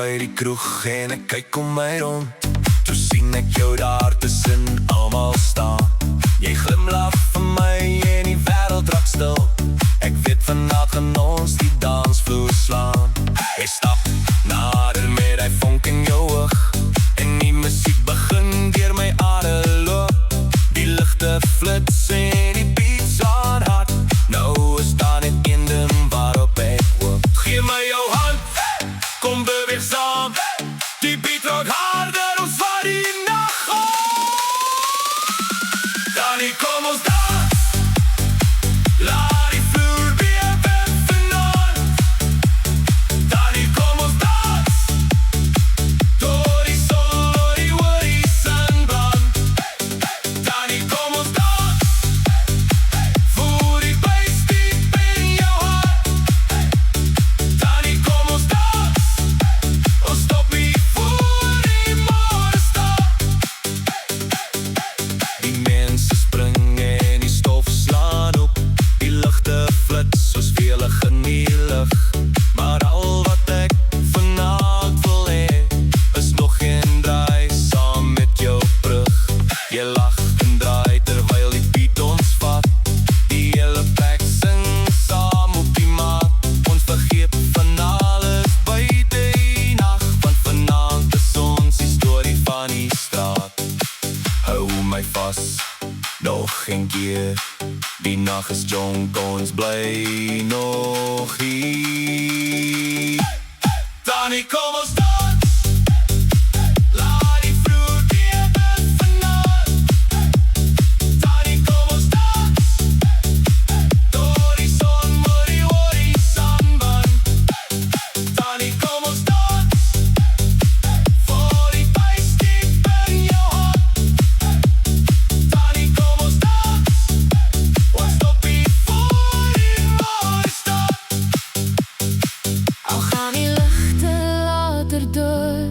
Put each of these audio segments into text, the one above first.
by die kroeg en ek kyk om my rond. Toe sien ek jou daar tussen almal staan. Jy glimlach vir my en die wêreld raak stil. Ek weet vanavond gaan ons die dansvloer slaan. Jy stap nader met die vonk in jou oog en die musiek begin deur my are loop. Die ligte flits en die beats aan hard. Nou is daar net een ding waarop ek hoop. Geef my jou hand, kom beweeg saam. Die beat raak harder, ons vat die nacht op. Dani, kom ons dans. Laat die vloer bewe vanaand. Dani, kom ons dans. Door die sol, door die horizonbrand. Dani, kom ons dans. Voer die bass diep in jou hart. Dani, kom ons dans. Ons stop nie voor die môre stap. Die mense spring en die stof slaan op. Die ligte flits soos vele genielig. Maar al wat ek vanavond wil hê, is nog een draai saam met jou brug. Jy lach en draai terwyl die beat ons vat. Die hele plek sing saam op die maat. Ons vergeet van alles buite die nacht, want vanavond is ons die storie van die straat. Hou my vas, nog een keer. Die nacht is jonk, ons bly nog hier. Dani, kom ons dans. Laat die vloer bewe vanaand. Dani, kom ons dans. Door die son, oor die horizonbrand. Dani, kom ons dans. Voor die bass diep in jou hart. Dani, kom ons dans. Ons stop nie voor die môre stap. Al gaan die ligte later dood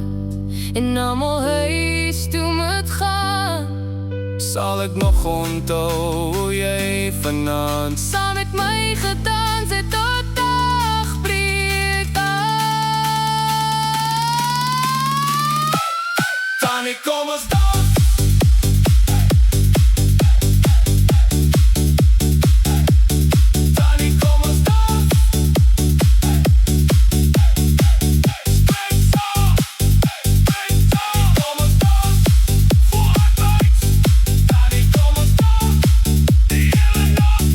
en almal huis toe moet gaan, Sal ek nog onthou hoe jy vanaand saam met my gedans het tot dagbreek aan. Dani, kom ons dans. Dani, kom ons dans. Spring saam, kom ons dans. Vooruit, Dani, kom ons dans. Die hele nacht,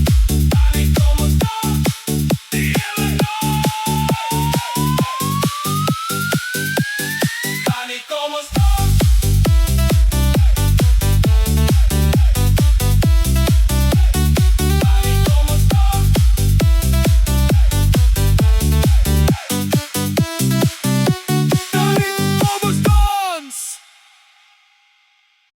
Dani, kom ons dans. Die hele nacht. Dani, kom ons dans.